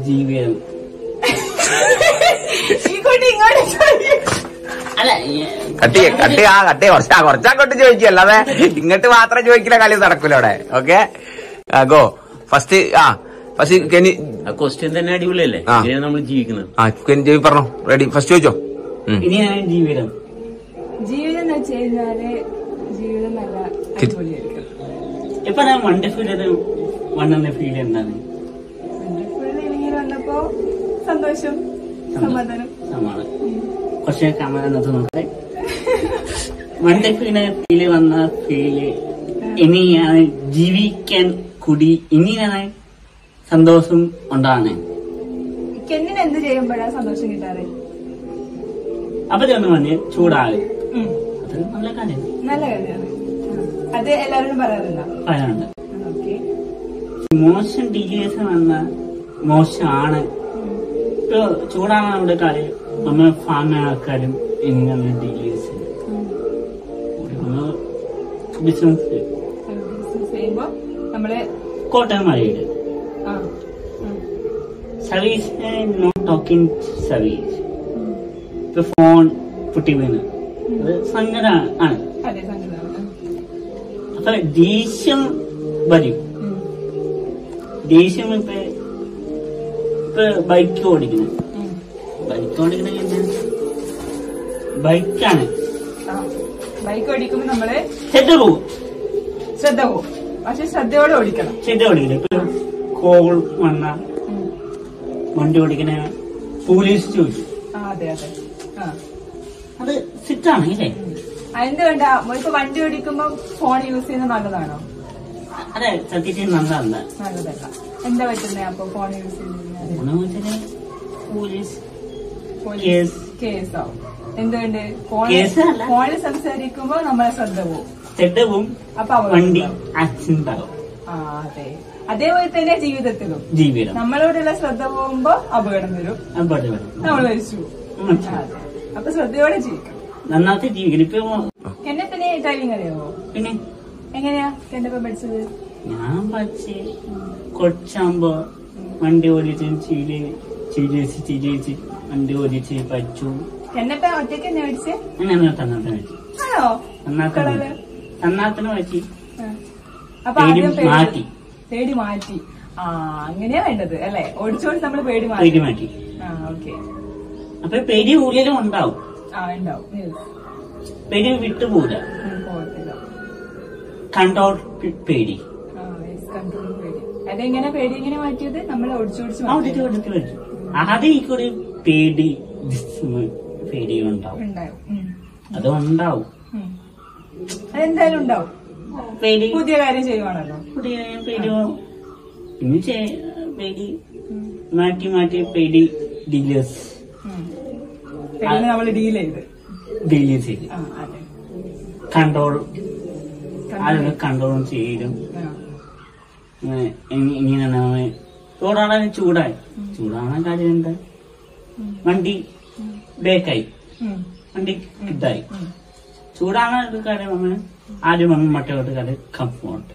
ജീവിതം അല്ല കുറച്ചങ്ങോട്ട് ചോദിക്കുക, അല്ലാതെ ഇങ്ങോട്ട് മാത്രം ചോദിക്കുന്ന കളി നടക്കൂല അവിടെ. Okay go. ഫസ്റ്റ് ക്വസ്റ്റ്യൻ തന്നെ അടിപൊളിയല്ലേ, നമ്മൾ ജീവിക്കുന്നത്. പറഞ്ഞോ, റെഡി, ഫസ്റ്റ് ചോദിച്ചോ. ഇനിയാണ് ജീവിതം. ജീവിതം എന്ന് വെച്ച് കഴിഞ്ഞാല് ജീവിതം നല്ല അടിപൊളിയായിരിക്കും. ഇപ്പൊ ഞാൻ വണ്ടർഫുൾ വണ്ണെന്ന ഫീൽ എന്താണ്? വണ്ടർഫുൾ വന്നപ്പോ സന്തോഷം, സമാധാനം. കുറച്ച് കമന്നത് നോക്കട്ടെ. വണ്ടർഫുൾ ഫീല് വന്ന ഫീല് ഇനിയാണ് ജീവിക്കാൻ കൂടി, ഇനിയാണ് സന്തോഷം ഉണ്ടാണ്. കെന്നിന് എന്ത് ചെയ്യുമ്പോഴാണ് സന്തോഷം കിട്ടാറ്? അപ്പൊ ചെന്ന് പറഞ്ഞ് ചൂടാകും. അത് നല്ല കാര്യം, നല്ല കാര്യമാണ്. അത് എല്ലാവരോടും പറയാറുണ്ട്. മോശം ഡീലേഴ്സ് വന്ന മോശമാണ്. ഇപ്പൊ ചൂടാണ് അവിടെ കാര്യം. നമ്മൾ ഫാമിലി ആൾക്കാരും ഇങ്ങനെ ഡീലേഴ്സ് ബിസിനസ് ചെയ്യുമ്പോ നമ്മള് കോട്ടയം മഴയുടെ സർവീസ്, നോട്ട് ടോക്കിംഗ് സർവീസ്. ഇപ്പൊ ഫോൺ പൊട്ടി വീണ് അത് സങ്കടമാണ്. അപ്പൊ ദേഷ്യം വരും. ദേഷ്യം ഇപ്പൊ ബൈക്ക് ഓടിക്കണം. ബൈക്കാണ്. ബൈക്ക് ഓടിക്കുമ്പോ നമ്മള് ശ്രദ്ധ പോകും. പക്ഷെ ശ്രദ്ധയോടെ ഓടിക്കണം. ഇപ്പൊ കോൾ വന്ന വണ്ടി ഓടിക്കണ പോലീസ് ചോദിച്ചു. അതെ. അത് സിറ്റാണ് ഇല്ലേ? എന്തുകൊണ്ടാ ഇപ്പൊ വണ്ടി ഓടിക്കുമ്പോ ഫോൺ യൂസ് ചെയ്യുന്നത് നല്ലതാണോ? അതെ, സത്യത്തിൽ നല്ലതല്ല. എന്താ പറ്റുന്നേ അപ്പൊ ഫോൺ യൂസ് ചെയ്യുന്നത്? പോലീസ് കേസാവും. എന്തുകൊണ്ട്? ഫോണിൽ സംസാരിക്കുമ്പോ നമ്മളെ ശ്രദ്ധ പോവും. അപ്പൊ വണ്ടി ആക്സിഡന്റ് ആവും. അതെ, അതേപോലെ തന്നെ ജീവിതം നമ്മളോടുള്ള ശ്രദ്ധ പോകുമ്പോ അപകടം വരും, നമ്മൾ മരിച്ചു. അപ്പൊ ശ്രദ്ധയോടെ ജീവിക്കണം, നന്നായിട്ട് ജീവിക്കണം. എന്നെ പിന്നെ ഡ്രൈവിംഗ് അറിയാമോ? പിന്നെ എങ്ങനെയാ എന്നെ പഠിച്ചത്? ഞാൻ പഠിച്ച് കൊച്ചാകുമ്പോ വണ്ടി ഓടിച്ച് ചിരിച്ച് വണ്ടി ഓടിച്ച് പഠിച്ചു. എന്നെപ്പോ ഒറ്റയ്ക്ക് എന്നെ പഠിച്ചേ? തന്നാത്തിന് പഠിച്ചു. അപ്പൊ മാറ്റി പേടി മാറ്റി. അങ്ങനെയാ വേണ്ടത് അല്ലെ? ഓടിച്ചോണ്ട് നമ്മള് പേടി മാറ്റി. ഓക്കെ. അപ്പൊ പേടി ഉള്ളിലും ഉണ്ടാവും. പേടി വിട്ടുപോകില്ല. കൺട്രോൾ പേടി. അതെങ്ങനെ പേടി എങ്ങനെ മാറ്റിയത്? നമ്മൾ ഓടിച്ചോടിച്ച് ആദ്യം ഈ കൂടി പേടിയുണ്ടാവും. അത് ഉണ്ടാവും, അതെന്തായാലും ഉണ്ടാവും. പേടി പുതിയ കാര്യം ചെയ്യുവാണല്ലോ. പിന്നെ പേടി മാറ്റി പേടി ഡീലേഴ്സ് നമ്മൾ ഡീൽ ചെയ്ത് കൺട്രോൾ ചെയ്യും. ഇങ്ങനെ ചൂടാണ് ചൂടാണ് കാര്യം എന്താ? വണ്ടി ബ്രേക്കായി, വണ്ടി ഇതായി. ചൂടാണ് കാര്യം. നമ്മൾ ആദ്യം മറ്റോട്ട് കാര്യം കംഫോർട്ട്.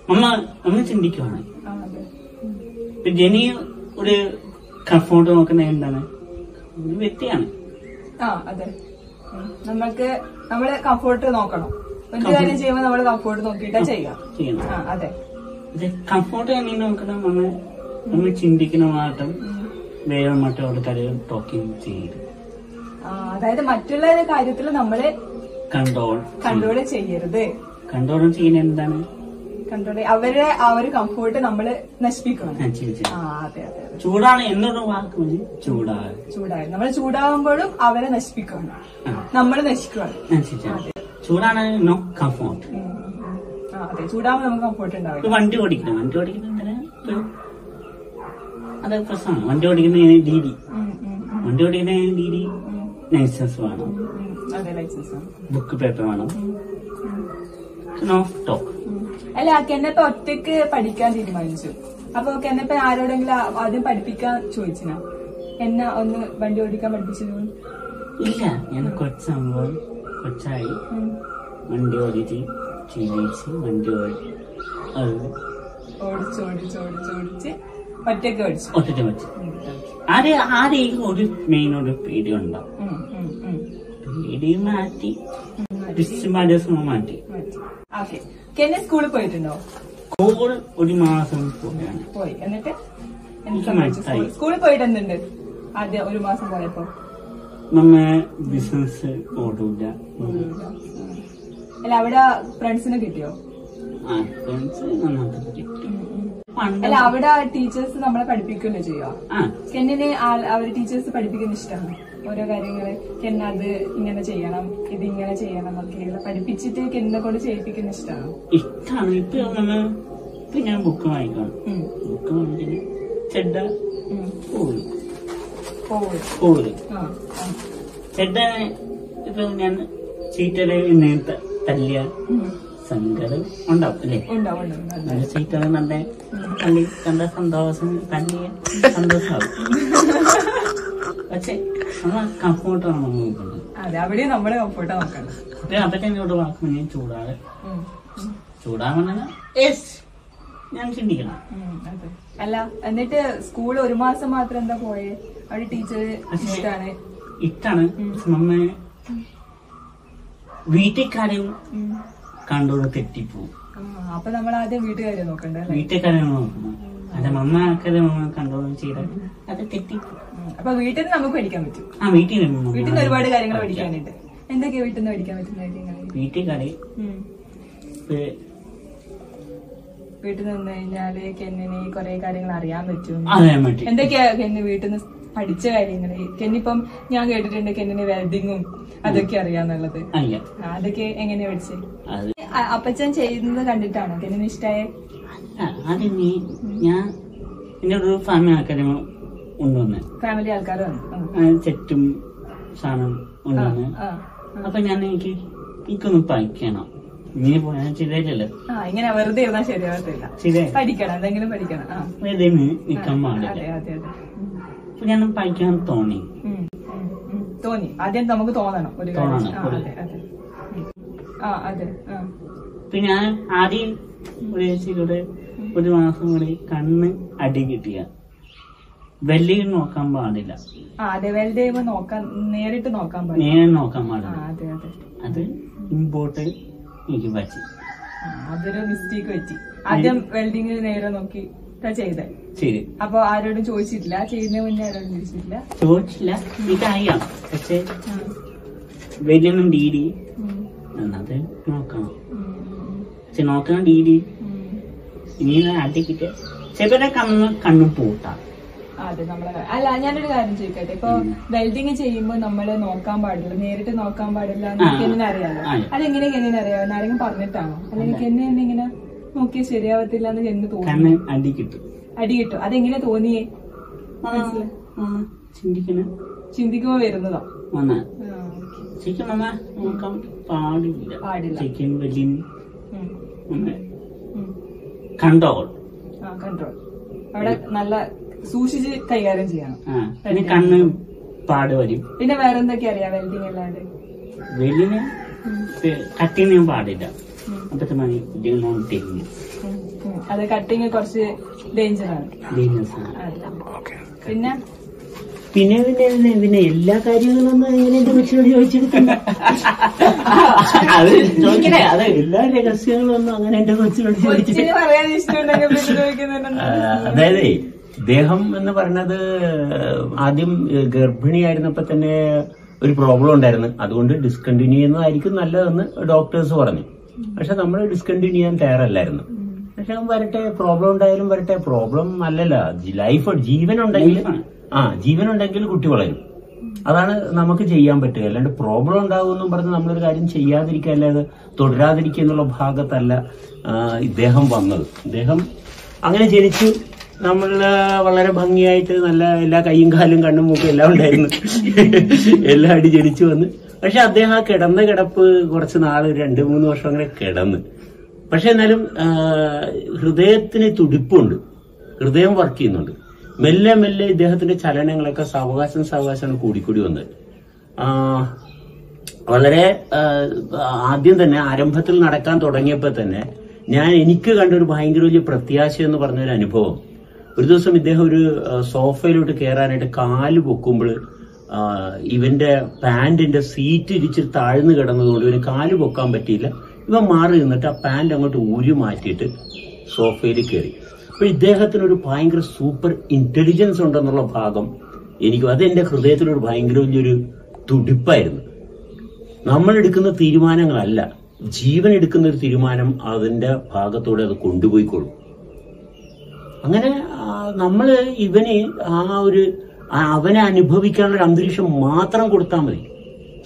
നമ്മൾ ചിന്തിക്കുവാണ്. ജനി ഒരു കംഫോർട്ട് നോക്കുന്ന എന്താണ്? ഒരു വ്യക്തിയാണ്. അതെ, നമ്മൾക്ക് നമ്മള് കംഫോർട്ട് നോക്കണം. എന്ത് കാര്യം ചെയ്യുമ്പോ നമ്മള് കംഫോർട്ട് നോക്കിയിട്ടാ ചെയ്യണം. അതെ, കംഫോർട്ട് എങ്ങനെ നോക്കണം? നമ്മൾ ചിന്തിക്കുന്ന മാറ്റം വേറെ മറ്റോട് കാര്യം ടോക്കിംഗ് ചെയ്ത്. അതായത് മറ്റുള്ള കാര്യത്തിൽ നമ്മള് കൺട്രോൾ ചെയ്യരുത്. കൺട്രോൾ ചെയ്യുന്ന എന്താണ്? കൺട്രോൾ അവരുടെ ആ ഒരു കംഫോർട്ട് നമ്മള് നശിപ്പിക്കണം. ചൂടാണ് എന്നൊരു വാക്ക് മതി. ചൂടായി നമ്മൾ ചൂടാകുമ്പോഴും അവരെ നശിപ്പിക്കണം, നമ്മൾ നശിക്കുകയാണ്. ചൂടാണ് നോ കംഫോർട്ട്. അതെ, ചൂടാകുമ്പോൾ നമുക്ക് കംഫോർട്ട് ഉണ്ടാവില്ല. വണ്ടി ഓടിക്കുന്ന അത് പ്രശ്നമാണ്. വണ്ടി ഓടിക്കുന്ന ഡീഡി ലൈസൻസ് വേണം, ബുക്ക് പേപ്പർ വേണം, നോ ടോക്ക്. അല്ല, കെന്നപ്പ ഒറ്റക്ക് പഠിക്കാൻ തീരുമാനിച്ചു. അപ്പൊ കെന്നപ്പ ആരോടെങ്കിലും ആദ്യം പഠിപ്പിക്കാൻ ചോദിച്ചിനാ? എന്നെ ഒന്ന് വണ്ടി ഓടിക്കാൻ പഠിപ്പിച്ചത്? ഇല്ല, ഞാൻ കൊച്ചായി വണ്ടി ഓടിച്ച് വണ്ടി ഓടിച്ച് ഒറ്റയ്ക്ക് പഠിച്ചു. ആരെയും ഒരു മെയിൻ ഒരു പേടി ഉണ്ടാവും. പേടി മാറ്റി മാറ്റി. കെന്നെ സ്കൂളിൽ പോയിട്ടുണ്ടോ? സ്കൂൾ ഒരു മാസം പോയി. എന്നിട്ട് സ്കൂളിൽ പോയിട്ട് എന്തുണ്ട് ആദ്യം ഒരു മാസം പോയപ്പോ? നമ്മ ബിസിനസ് ഓടൂല. അല്ല, അവിടെ ഫ്രണ്ട്സിനെ കിട്ടിയോ? ഫ്രണ്ട്സ് അല്ല, അവിടെ ടീച്ചേഴ്സ് നമ്മളെ പഠിപ്പിക്കുകയല്ലേ ചെയ്യുക? കെന്നിന് അവര് ടീച്ചേഴ്സ് പഠിപ്പിക്കുന്ന ഇഷ്ടമാണ് ഓരോ കാര്യങ്ങള്. കെന്നത് ഇങ്ങനെ ചെയ്യണം, ഇത് ഇങ്ങനെ ചെയ്യണം ഒക്കെ പഠിപ്പിച്ചിട്ട് കെന്നെ കൊണ്ട് ചെയ്യിപ്പിക്കുന്ന ഇഷ്ടമാണ്. ഇപ്പൊ ഞാൻ ബുക്ക് വായിക്കണം. ബുക്ക് വാങ്ങിച്ചിട്ട് ചെഡ ചെഡ ഇപ്പൊ ഞാൻ ചീറ്റല് തല്ലിയ സങ്കടം ഉണ്ടാവും അല്ലേ? ചീറ്റല് നല്ല തല്ലി കണ്ട സന്തോഷം തല്ലിയ സന്തോഷമാവും. പക്ഷെ നമ്മൾ കംഫോർട്ടാണ് നോക്കുന്നത്. അവിടെ നമ്മള് കംഫോർട്ടാ നോക്കണം. അതൊക്കെ എന്നോട് വാക്കുമ്പോൾ ഞാൻ ചൂടാവണ ഞാൻ ചിന്തിക്കണം. അല്ല, എന്നിട്ട് സ്കൂൾ ഒരു മാസം മാത്രം എന്താ പോയേ? അവിടെ ടീച്ചർ ഇട്ടാണ് നമ്മ വീട്ടിൽക്കാരെയും കണ്ടോട് തെറ്റിപ്പോവും. അപ്പൊ നമ്മൾ ആദ്യം വീട്ടുകാരെ നോക്കണ്ടേ? വീട്ടുകാരെ നോക്കണം. അല്ല, മമ്മ ആക്കാരെ കണ്ടോളും ചെയ്താൽ അത് തെറ്റിപ്പോവും. അപ്പൊ വീട്ടിൽ നിന്ന് നമുക്ക് പഠിക്കാൻ പറ്റും. വീട്ടിൽ നിന്ന് ഒരുപാട് കാര്യങ്ങൾ പഠിക്കാനുണ്ട്. എന്തൊക്കെയാ വീട്ടിൽ നിന്ന് പഠിക്കാൻ പറ്റുന്ന കാര്യങ്ങൾ? വീട്ടുകാരെ വീട്ടിൽ നിന്ന് കഴിഞ്ഞാല് കെന്നിന് കൊറേ കാര്യങ്ങൾ അറിയാൻ പറ്റും. എന്തൊക്കെയാ കെന്നി വീട്ടിൽ നിന്ന് പഠിച്ച കാര്യങ്ങള്? കെന്നിപ്പം ഞാൻ കേട്ടിട്ടുണ്ട് കെന്നിന് വെൽഡിങ്ങും അതൊക്കെ അറിയാന്നുള്ളത്. അതൊക്കെ എങ്ങനെയാ പഠിച്ചത്? അപ്പച്ചൻ ചെയ്യുന്നത് കണ്ടിട്ടാണോ കെന്നിന് ഇഷ്ടായ? ഞാൻ എന്നോട് ഫാമിലി ആൾക്കാരെ കൊണ്ടുവന്ന് ഫാമിലി ആൾക്കാർ സെറ്റും സാധനം കൊണ്ടുവന്ന്. അപ്പൊ എനിക്കൊന്ന് പഠിക്കണം. ഇങ്ങനെ പോയാൽ ശരിയല്ലോ. ഇങ്ങനെ വെറുതെ ഇരുന്നാൽ ശരിയാവത്തില്ല. പഠിക്കണം, എന്തെങ്കിലും പഠിക്കണം. നിക്കാൻ പാടില്ല. അപ്പൊ ഞാൻ പഠിക്കാൻ തോന്നി. ആദ്യം നമുക്ക് തോന്നണം ഒരു കാര്യം. പിന്നെ ഞാൻ ആദ്യം ഒരു മാസം കൂടി കണ്ണ് അടി കിട്ടിയ വെല്ലിയും നോക്കാൻ പാടില്ല. അതെ, വെൽഡ് ചെയ്യുമ്പോ നേരിട്ട് നോക്കാൻ പാടില്ല. അത് ഇമ്പോർട്ട് എനിക്ക് പറ്റി. അതൊരു മിസ്റ്റേക്ക് പറ്റി. ആദ്യം വെൽഡിങ് നേരെ നോക്കി ചെയ്തേ. ശരി. അപ്പൊ ആരോടും ചോദിച്ചിട്ടില്ല? ചെയ്യുന്ന മുന്നേ ആരോടും ചോദിച്ചില്ല. എനിക്കറിയാം. പക്ഷെ വെല്ലിനും ഡീഡി അത് നോക്കണം. പക്ഷെ നോക്കണം ഡീഡി. ഇനി അടിക്കിട്ട് ചെറുതെ കണ്ണും പൂട്ടാം. അതെ, അല്ല, ഞാനൊരു കാര്യം ചോദിക്കട്ടെ. ഇപ്പൊ വെൽഡിങ് ചെയ്യുമ്പോ നമ്മള് നോക്കാൻ പാടില്ല, നേരിട്ട് നോക്കാൻ പാടില്ല എന്നൊക്കെ അറിയാലോ. അതെങ്ങനെ കെന്നിന് അറിയാം? ആരെങ്കിലും പറഞ്ഞിട്ടാണോ? അല്ലെങ്കിൽ കെന്നെ ഇങ്ങനെ നോക്കിയാൽ ശരിയാവത്തില്ല എന്ന് കെന്ന് തോന്നി? അടി കിട്ടും. അതെങ്ങനെ തോന്നിയേ? ചിന്തിക്കുമ്പോ വരുന്നതാ. കൺട്രോൾ അവിടെ നല്ല സൂക്ഷിച്ച് കൈകാര്യം ചെയ്യണം. കണ്ണ് പാട് വരും. പിന്നെ വേറെ എന്തൊക്കെ അറിയാം വെൽഡിങ് അല്ലാണ്ട്? വെൽഡിങ് കട്ടിങ് പാടില്ല. അപ്പത്തെ മണി അത് കട്ടിങ് കുറച്ച് ഡേഞ്ചറാണ്. പിന്നെ പിന്നെ പിന്നെ പിന്നെ എല്ലാ കാര്യങ്ങളൊന്നും എങ്ങനെ എന്റെ കൊച്ചിനോട് ചോദിച്ചെടുക്കണ്ട. അത് ചോദിക്കണേ. അത് എല്ലാ രഹസ്യങ്ങളൊന്നും അങ്ങനെ എന്റെ കൊച്ചിനോട് ചോദിച്ചിട്ട് പറയാൻ ഇഷ്ടമുണ്ടെങ്കിൽ. അതായത് ഇദ്ദേഹം എന്ന് പറഞ്ഞത് ആദ്യം ഗർഭിണിയായിരുന്നപ്പോ തന്നെ ഒരു പ്രോബ്ലം ഉണ്ടായിരുന്നു. അതുകൊണ്ട് ഡിസ്കണ്ടിന്യൂ ചെയ്യുന്നതായിരിക്കും നല്ലതെന്ന് ഡോക്ടേഴ്സ് പറഞ്ഞു. പക്ഷെ നമ്മൾ ഡിസ്കണ്ടിന്യൂ ചെയ്യാൻ തയ്യാറല്ലായിരുന്നു. പക്ഷെ വരട്ടെ, പ്രോബ്ലം ഉണ്ടായാലും വരട്ടെ. പ്രോബ്ലം അല്ലല്ല, ലൈഫ് ജീവനുണ്ടെങ്കിൽ കുട്ടി വളരും. അതാണ് നമുക്ക് ചെയ്യാൻ പറ്റുക. അല്ലാണ്ട് പ്രോബ്ലം ഉണ്ടാകുമെന്നും പറഞ്ഞ് നമ്മളൊരു കാര്യം ചെയ്യാതിരിക്കുക അല്ലാതെ തുടരാതിരിക്കുക എന്നുള്ള ഭാഗത്തല്ല ഇദ്ദേഹം വന്നത്. ഇദ്ദേഹം അങ്ങനെ ജനിച്ചു. നമ്മൾ വളരെ ഭംഗിയായിട്ട് നല്ല എല്ലാ കൈയും കാലും കണ്ണും മൂക്കും എല്ലാം ഉണ്ടായിരുന്നു. എല്ലാം അടി ജനിച്ചു വന്ന്. പക്ഷെ അദ്ദേഹം ആ കിടന്ന കിടപ്പ് കുറച്ച് നാള് 2-3 വർഷം അങ്ങനെ കിടന്ന്. പക്ഷെ എന്നാലും ഹൃദയത്തിന് തുടിപ്പുണ്ട്, ഹൃദയം വർക്ക് ചെയ്യുന്നുണ്ട്. മെല്ലെ മെല്ലെ ഇദ്ദേഹത്തിന്റെ ചലനങ്ങളൊക്കെ സാവകാശമാണ് കൂടിക്കൂടി വന്നത്. വളരെ ആദ്യം തന്നെ ആരംഭത്തിൽ നടക്കാൻ തുടങ്ങിയപ്പോ തന്നെ എനിക്ക് കണ്ടൊരു ഭയങ്കര വലിയ പ്രത്യാശ എന്ന് പറഞ്ഞൊരു അനുഭവം. ഒരു ദിവസം ഇദ്ദേഹം ഒരു സോഫയിലോട്ട് കയറാനായിട്ട് കാല് പൊക്കുമ്പോൾ ഇവന്റെ പാന്റിന്റെ സീറ്റ് ഇരിച്ചിട്ട് താഴ്ന്നു കിടന്നതുകൊണ്ട് ഇവന് കാല് പൊക്കാൻ പറ്റിയില്ല. ഇവൻ മാറി നിന്നിട്ട് ആ പാന്റ് അങ്ങോട്ട് ഊരി മാറ്റിയിട്ട് സോഫയിൽ കയറി. അപ്പൊ ഇദ്ദേഹത്തിനൊരു ഭയങ്കര സൂപ്പർ ഇന്റലിജൻസ് ഉണ്ടെന്നുള്ള ഭാഗം അതെന്റെ ഹൃദയത്തിലൊരു ഭയങ്കര വലിയൊരു തുടിപ്പായിരുന്നു. നമ്മൾ എടുക്കുന്ന തീരുമാനങ്ങളല്ല, ജീവൻ എടുക്കുന്ന ഒരു തീരുമാനം അതിന്റെ ഭാഗത്തോടെ അത് കൊണ്ടുപോയിക്കൊള്ളും. അങ്ങനെ നമ്മള് അവനെ അനുഭവിക്കാനുള്ള ഒരു അന്തരീക്ഷം മാത്രം കൊടുത്താൽ മതി.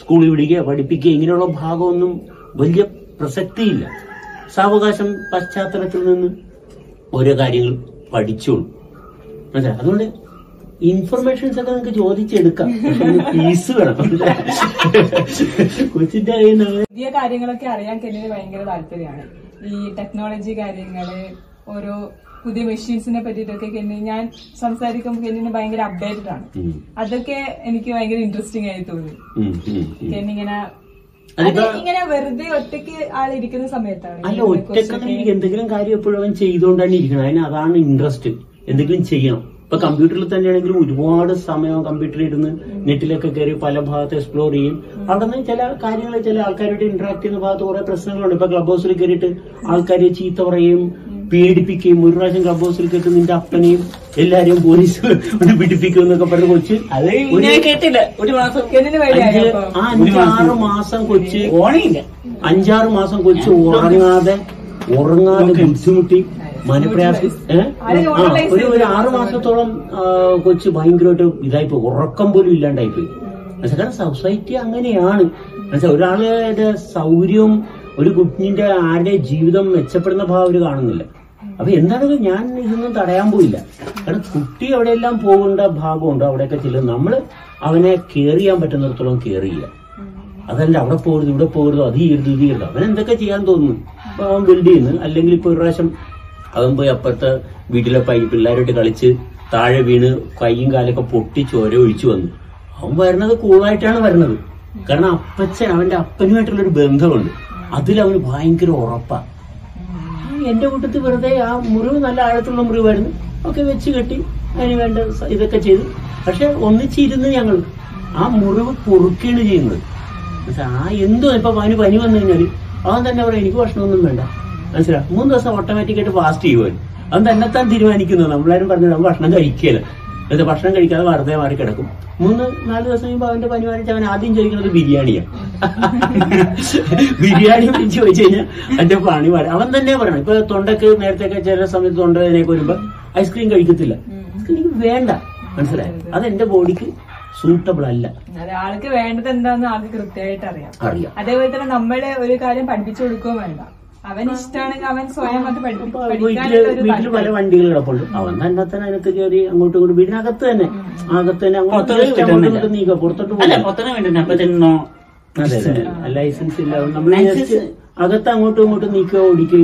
സ്കൂളിൽ വിടുകയോ പഠിപ്പിക്കുക ഇങ്ങനെയുള്ള ഭാഗമൊന്നും വലിയ പ്രസക്തിയില്ല. സാവകാശം പശ്ചാത്തലത്തിൽ നിന്ന് ഓരോ കാര്യങ്ങൾ പഠിച്ചോളൂ. അതുകൊണ്ട് ഇൻഫർമേഷൻസ് ഒക്കെ നമുക്ക് ചോദിച്ചെടുക്കാം, പക്ഷെ ഫീസ് വേണം. കൊച്ചിന്റെ പുതിയ കാര്യങ്ങളൊക്കെ അറിയാൻ കെന്നിന് ഭയങ്കര താല്പര്യമാണ്. ഈ ടെക്നോളജി കാര്യങ്ങള്, ഓരോ പുതിയ മെഷീൻസിനെ പറ്റിയിട്ടൊക്കെ ഞാൻ സംസാരിക്കുമ്പോൾ കെന്നിന് ഭയങ്കര അപ്ഡേറ്റഡ് ആണ്. അതൊക്കെ എനിക്ക് ഭയങ്കര ഇൻട്രസ്റ്റിംഗ് ആയി തോന്നി. ഇങ്ങനെ വെറുതെ ഒറ്റയ്ക്ക് ആളിരിക്കുന്ന സമയത്താണ്. അല്ല, ഒറ്റയ്ക്ക് എന്തെങ്കിലും കാര്യം എപ്പോഴും അവൻ ചെയ്തുകൊണ്ടാണ് ഇരിക്കുന്നത്. അതാണ് ഇൻട്രസ്റ്റ്. എന്തെങ്കിലും ചെയ്യണം. ഇപ്പൊ കമ്പ്യൂട്ടറിൽ തന്നെയാണെങ്കിലും ഒരുപാട് സമയം കമ്പ്യൂട്ടറിൽ ഇരുന്ന് നെറ്റിലൊക്കെ കയറി പല ഭാഗത്ത് എക്സ്പ്ലോർ ചെയ്യും. അവിടെ നിന്ന് ചില കാര്യങ്ങൾ ചില ആൾക്കാരോട് ഇന്ററാക്ട് ചെയ്യുന്ന ഭാഗത്ത് കുറെ പ്രശ്നങ്ങളുണ്ട്. ഇപ്പൊ ക്ലബ് ഹൗസിൽ കയറിയിട്ട് ആൾക്കാരെ ചീത്ത പറയുകയും പേടിപ്പിക്കുകയും, ഒരു പ്രാവശ്യം ക്ലബ് ഹൗസിൽ കയറ്റി നിന്റെ അപ്പനെയും എല്ലാരെയും പോലീസ് പിടിപ്പിക്കും എന്നൊക്കെ പറഞ്ഞ കൊച്ച് കേട്ടില്ല. ഒരു മാസം 5-6 മാസം കൊച്ച് 5-6 മാസം കൊച്ച് ഉറങ്ങാതെ ബുദ്ധിമുട്ടി മനപ്രയാസം. ഒരു 6 മാസത്തോളം കൊച്ച് ഭയങ്കരമായിട്ട് ഇതായിപ്പോയി, ഉറക്കം പോലും ഇല്ലാണ്ടായിപ്പോയി. കാരണം സൊസൈറ്റി അങ്ങനെയാണ്. ഒരാളുടെ സൗകര്യവും ഒരു കുഞ്ഞിന്റെ ആരുടെ ജീവിതം മെച്ചപ്പെടുന്ന ഭാവം അവര് കാണുന്നില്ല. അപ്പൊ എന്താണെങ്കിലും ഞാൻ ഇതൊന്നും തടയാൻ പോയില്ല. കാരണം കുട്ടി എവിടെയെല്ലാം പോകേണ്ട ഭാഗമുണ്ടോ അവിടെയൊക്കെ ചെല്ലും. നമ്മള് അവനെ കെയർ ചെയ്യാൻ പറ്റുന്നിടത്തോളം കെയർ ചെയ്യുക. അതല്ല അവിടെ പോകരുത് ഇവിടെ പോകരുതോ അത് ചെയ്യരുത് ഇത് ചെയ്യരുത്. അവൻ എന്തൊക്കെ ചെയ്യാൻ തോന്നുന്നു അപ്പൊ അവൻ ബിൽഡ് ചെയ്യുന്നു. അല്ലെങ്കിൽ ഇപ്പൊ ഒരു പ്രാവശ്യം അവൻ പോയി അപ്പുറത്തെ വീട്ടിലെ പിള്ളേരോട്ട് കളിച്ച് താഴെ വീണ് കൈയും കാലൊക്കെ പൊട്ടി ചോര ഒഴിച്ചു വന്നു. അവൻ വരണത് കൂളായിട്ടാണ് വരണത്. കാരണം അവന്റെ അപ്പനുമായിട്ടുള്ളൊരു ബന്ധമുണ്ട്. അതിലവന് ഭയങ്കര ഉറപ്പാ. എന്റെ കൂട്ടത്തിൽ വെറുതെ ആ മുറിവ് നല്ല ആഴത്തുള്ള മുറിവായിരുന്നു. ഒക്കെ വെച്ച് കെട്ടി അതിന് വേണ്ട ഇതൊക്കെ ചെയ്തു. പക്ഷെ ഒന്നിച്ചിരുന്ന് ഞങ്ങൾ ആ മുറിവ് പൊറുക്കുകയാണ് ചെയ്യുന്നത്. എന്തോ ഇപ്പൊ പനി വന്നു കഴിഞ്ഞാല് അവൻ തന്നെ പറയാം എനിക്ക് ഭക്ഷണമൊന്നും വേണ്ട. മനസ്സിലാവും. 3 ദിവസം ഓട്ടോമാറ്റിക്കായിട്ട് ഫാസ്റ്റ് ചെയ്യുവാൻ അവൻ തന്നെത്താൻ തീരുമാനിക്കുന്നത്. നമ്മളാരും പറഞ്ഞത് അവൻ ഭക്ഷണം കഴിക്കുകയില്ല. എന്നിട്ട് ഭക്ഷണം കഴിക്കാതെ വെറുതെ മാറി കിടക്കും. 3-4 ദിവസം കഴിയുമ്പോൾ അവന്റെ പനി മാറിച്ച് അവൻ ആദ്യം ചോദിക്കുന്നത് ബിരിയാണിയാണ്. ബിരിയാണി ചോദിച്ചു കഴിഞ്ഞാൽ അവന്റെ പണി മാറി. അവൻ തന്നെ പറയണം. ഇപ്പൊ തൊണ്ടക്ക് നേരത്തെ ചില സമയത്ത് തൊണ്ടവേദനയൊക്കെ വരുമ്പോ ഐസ്ക്രീം കഴിക്കത്തില്ല. ഐസ്ക്രീം വേണ്ട. മനസ്സിലായി. അതെന്റെ ബോഡിക്ക് സൂട്ടബിൾ അല്ല. ആൾക്ക് വേണ്ടത് എന്താന്ന് ആൾക്ക് കൃത്യമായിട്ട് അറിയാം. അതേപോലെ തന്നെ നമ്മളെ ഒരു കാര്യം പഠിപ്പിച്ചു കൊടുക്കുകയും വേണ്ട. അവൻ ഇഷ്ടമാണെങ്കിൽ അവൻ സ്വയം അത് വീട്ടില് പല വണ്ടികൾ കിടപ്പുണ്ട്. അവൻ തന്നെ അതിനകത്ത് കയറി അങ്ങോട്ടും ഇങ്ങോട്ടും വീടിനകത്ത് തന്നെ അങ്ങോട്ട് നീക്കുക. പുറത്തോട്ട് ലൈസൻസ് ഇല്ല. നമ്മൾ അകത്ത് അങ്ങോട്ടും ഇങ്ങോട്ടും നീക്കുക ഓടിക്കുക.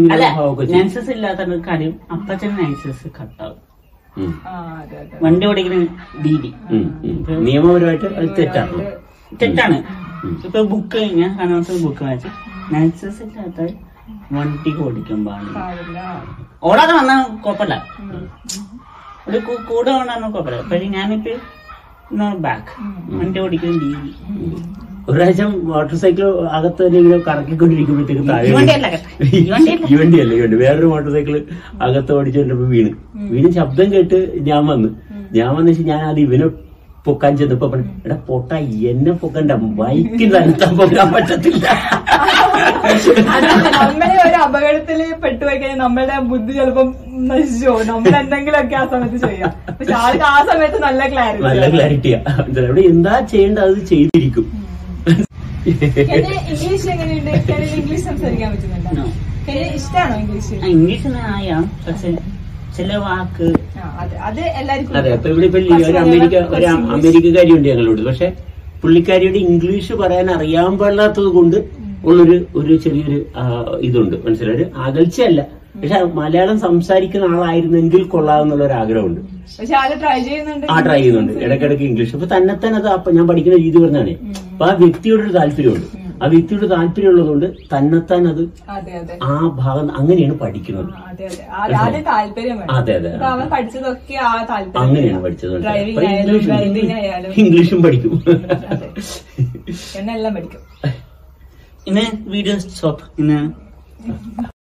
ലൈസൻസ് ഇല്ലാത്ത കാര്യം അപ്പച്ചൻ ലൈസൻസ് കട്ടാവും. വണ്ടി ഓടിക്കുന്ന രീതി നിയമപരമായിട്ട് അത് തെറ്റാണ്. ഇപ്പൊ ബുക്ക് ഞാൻ അനൗൺസ് ബുക്ക് വായിച്ചു ലൈസൻസ് ഇല്ലാത്ത വണ്ടി ഓടിക്കാൻ പാടില്ല. ഓടാതെ വന്നാൽ കുഴപ്പമില്ല, ഒരു കൂടെ കൊണ്ടാണ് കുഴപ്പമില്ല. പക്ഷെ ഞാനിപ്പോ ബാക്ക് വണ്ടി ഓടിക്കുന്ന രീതി. ഒരു പ്രാവശ്യം മോട്ടോർ സൈക്കിൾ അകത്ത് തന്നെ ഇങ്ങനെ കറക്കിക്കൊണ്ടിരിക്കുമ്പോഴത്തേക്ക് താഴെ ഈ വണ്ടിയല്ല വേറൊരു മോട്ടോർ സൈക്കിൾ അകത്ത് ഓടിച്ചോണ്ടിപ്പോ വീണ് ശബ്ദം കേട്ട് ഞാൻ വന്ന് വെച്ചാൽ ഞാൻ അത് ഇവനെ പൊക്കാൻ ചെന്നപ്പോ എടാ പൊട്ട എന്നെ പൊക്കണ്ട, ബൈക്കിൽ തന്നെ പൊക്കാൻ പറ്റത്തില്ല. നമ്മളെ ഒരു അപകടത്തില് പെട്ടുപോയി കഴിഞ്ഞാൽ നമ്മളുടെ ബുദ്ധി ചിലപ്പം നശിച്ചോ. നമ്മളെന്തെങ്കിലുമൊക്കെ ആ സമയത്ത് ചെയ്യാം. പക്ഷെ ആൾക്ക് ആ സമയത്ത് നല്ല ക്ലാരിറ്റിയാ. അവിടെ എന്താ ചെയ്യേണ്ടത് അത് ചെയ്തിരിക്കും. ഇംഗ്ലീഷ് എങ്ങനെയുണ്ട്? ഇംഗ്ലീഷ് സംസാരിക്കാൻ പറ്റുന്നുണ്ടോ? ഇഷ്ടമാണോ ഇംഗ്ലീഷ്? ഇംഗ്ലീഷ് അറിയാം, പക്ഷെ ചില വാക്ക് അത് എല്ലാവർക്കും. അതെ. അപ്പൊ ഇവിടെ ഒരു അമേരിക്കക്കാരിയുണ്ട് ഞങ്ങളോട്. പക്ഷെ പുള്ളിക്കാരിയുടെ ഇംഗ്ലീഷ് പറയാൻ അറിയാൻ പാടില്ലാത്തത് കൊണ്ട് ഒരു ചെറിയൊരു ഇതുണ്ട്. മനസ്സിലായി. ഒരു അകൽച്ചയല്ല, പക്ഷെ മലയാളം സംസാരിക്കുന്ന ആളായിരുന്നെങ്കിൽ കൊള്ളാമെന്നുള്ള ഒരു ആഗ്രഹമുണ്ട്. ട്രൈ ചെയ്യുന്നുണ്ട് ഇടയ്ക്കിടയ്ക്ക് ഇംഗ്ലീഷ്. അപ്പൊ തന്നെത്താൻ അത് ഞാൻ പഠിക്കുന്ന രീതി പറഞ്ഞാണ്. അപ്പൊ ആ വ്യക്തിയോടൊരു താല്പര്യമുണ്ട്. ആ വ്യക്തിയുടെ താല്പര്യമുള്ളതുകൊണ്ട് തന്നെത്താൻ അത് അതെ അതെ ആ ഭാഗം അങ്ങനെയാണ് പഠിക്കുന്നത്. അതെ അതെ ആദ്യം താല്പര്യം വേണം. അതെ അതെ അപ്പൊ അവൻ പഠിച്ചതൊക്കെ ആ താല്പര്യം അങ്ങനെയാണ് പഠിച്ചത്. ഡ്രൈവിംഗ് ആയാലും വെൽഡിംഗ് ആയാലും ഇംഗ്ലീഷും പഠിക്കും. അതെ എന്നെല്ലാം പഠിക്കും. ഇന്ന് വീഡിയോ സ്റ്റോപ്പ്. ഇന്ന്